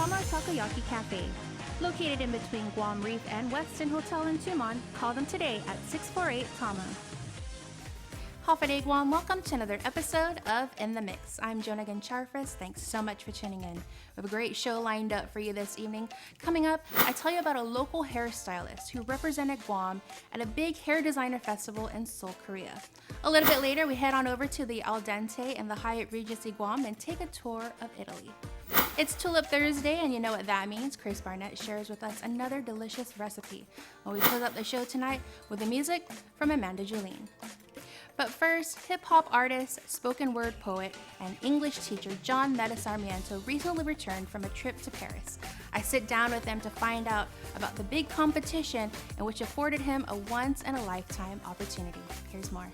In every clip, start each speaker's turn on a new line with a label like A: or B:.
A: Tama Takoyaki Cafe. Located in between Guam Reef and Westin Hotel in Tumon, call them today at 648 Tama. Hafaday Guam, welcome to another episode of In the Mix. I'm Jonah Gancharfris. Thanks so much for tuning in. We have a great show lined up for you this evening. Coming up, I tell you about a local hairstylist who represented Guam at a big hair designer festival in Seoul, Korea. A little bit later, we head on over to the Al Dente and the Hyatt Regency Guam and take a tour of Italy. It's Tulip Thursday, and you know what that means. Chris Barnett shares with us another delicious recipe while we close up the show tonight with the music from Amanda Julene. But first, hip-hop artist, spoken word poet, and English teacher John Meta Sarmiento recently returned from a trip to Paris. I sit down with him to find out about the big competition and which afforded him a once-in-a-lifetime opportunity. Here's more.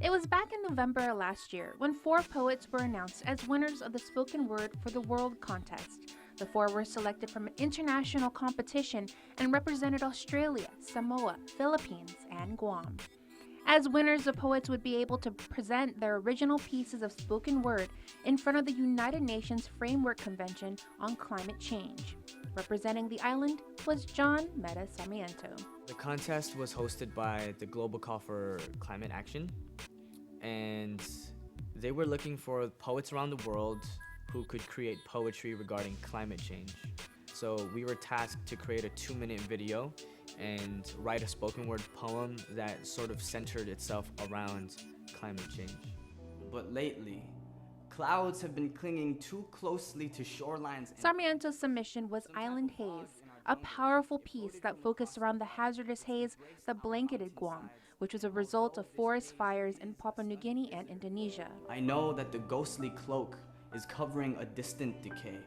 A: It was back in November last year when 4 poets were announced as winners of the Spoken Word for the World contest. The 4 were selected from an international competition and represented Australia, Samoa, Philippines, and Guam. As winners, the poets would be able to present their original pieces of spoken word in front of the United Nations Framework Convention on Climate Change. Representing the island was John Meta Sarmiento.
B: The contest was hosted by the Global Call for Climate Action, and they were looking for poets around the world who could create poetry regarding climate change. So we were tasked to create a 2-minute video and write a spoken word poem that sort of centered itself around climate change.
C: But lately, clouds have been clinging too closely to shorelines.
A: Sarmiento's submission was Island Haze, a powerful piece that focused around the hazardous haze that blanketed Guam, which was a result of forest fires in Papua New Guinea and Indonesia.
C: I know that the ghostly cloak is covering a distant decay.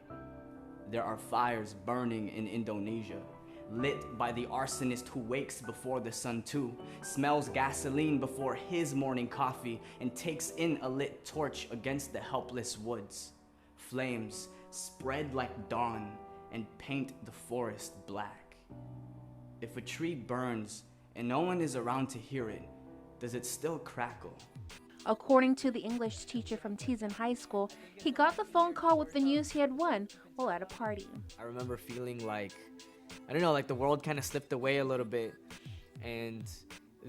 C: There are fires burning in Indonesia, lit by the arsonist who wakes before the sun too, smells gasoline before his morning coffee, and takes in a lit torch against the helpless woods. Flames spread like dawn and paint the forest black. If a tree burns and no one is around to hear it, does it still crackle?
A: According to the English teacher from Teason High School, he got the phone call with the news he had won while at a party.
B: I remember feeling like, like the world kind of slipped away a little bit, and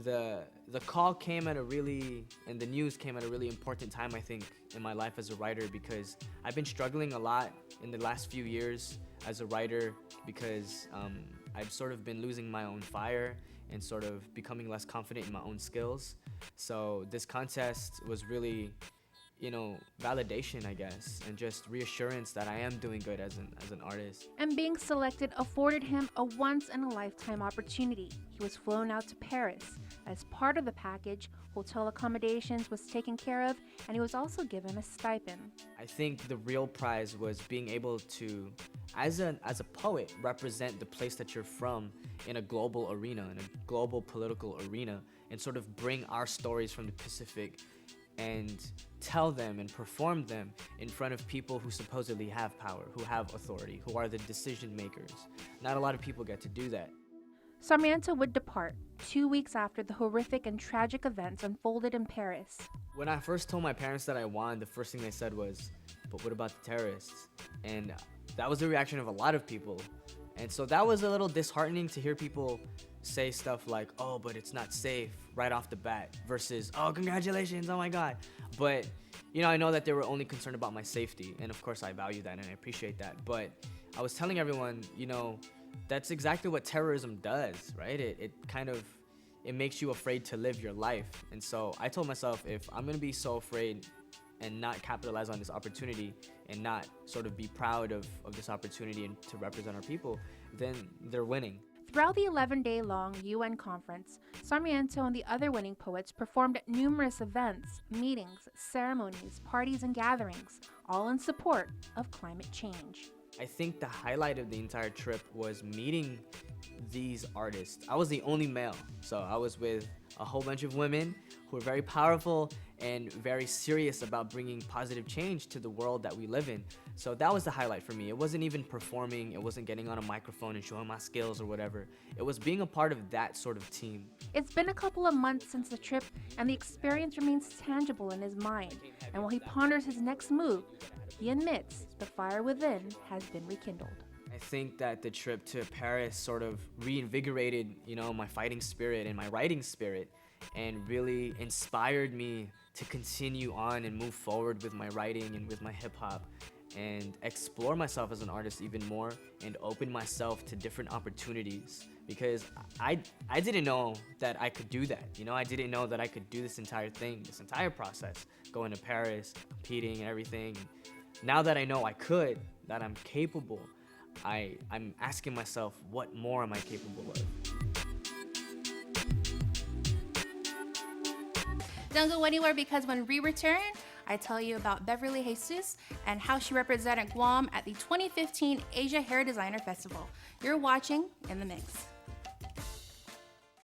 B: the call came at and the news came at a really important time, I think, in my life as a writer, because I've been struggling a lot in the last few years as a writer because I've sort of been losing my own fire and sort of becoming less confident in my own skills. So this contest was really, validation, I guess, and just reassurance that I am doing good as an artist.
A: And being selected afforded him a once-in-a-lifetime opportunity. He was flown out to Paris. As part of the package, hotel accommodations was taken care of, and he was also given a stipend.
B: I think the real prize was being able to, as a poet, represent the place that you're from in a global arena, in a global political arena, and sort of bring our stories from the Pacific and tell them and perform them in front of people who supposedly have power, who have authority, who are the decision makers. Not a lot of people get to do that.
A: Sarmiento would depart 2 weeks after the horrific and tragic events unfolded in Paris.
B: When I first told my parents that I won, the first thing they said was, "But what about the terrorists?" And that was the reaction of a lot of people. And so that was a little disheartening to hear people say stuff like, "Oh, but it's not safe," right off the bat, versus, "Oh, congratulations, oh my God." But, I know that they were only concerned about my safety, and of course I value that and I appreciate that. But I was telling everyone, that's exactly what terrorism does, right? It makes you afraid to live your life. And so I told myself, if I'm gonna be so afraid and not capitalize on this opportunity and not sort of be proud of this opportunity and to represent our people, then they're winning.
A: Throughout the 11-day-long UN conference, Sarmiento and the other winning poets performed at numerous events, meetings, ceremonies, parties, and gatherings, all in support of climate change.
B: I think the highlight of the entire trip was meeting these artists. I was the only male, so I was with a whole bunch of women who were very powerful and very serious about bringing positive change to the world that we live in. So that was the highlight for me. It wasn't even performing, it wasn't getting on a microphone and showing my skills or whatever. It was being a part of that sort of team.
A: It's been a couple of months since the trip, and the experience remains tangible in his mind. And while he ponders his next move, he admits the fire within has been rekindled.
B: I think that the trip to Paris sort of reinvigorated, my fighting spirit and my writing spirit, and really inspired me to continue on and move forward with my writing and with my hip hop and explore myself as an artist even more and open myself to different opportunities, because I didn't know that I could do that. I didn't know that I could do this entire thing, this entire process, going to Paris, competing and everything. Now that I know I could, that I'm capable, I'm asking myself, what more am I capable of?
A: Don't go anywhere, because when we return, I tell you about Beverly Jesus and how she represented Guam at the 2015 Asia Hair Designer Festival. You're watching In the Mix.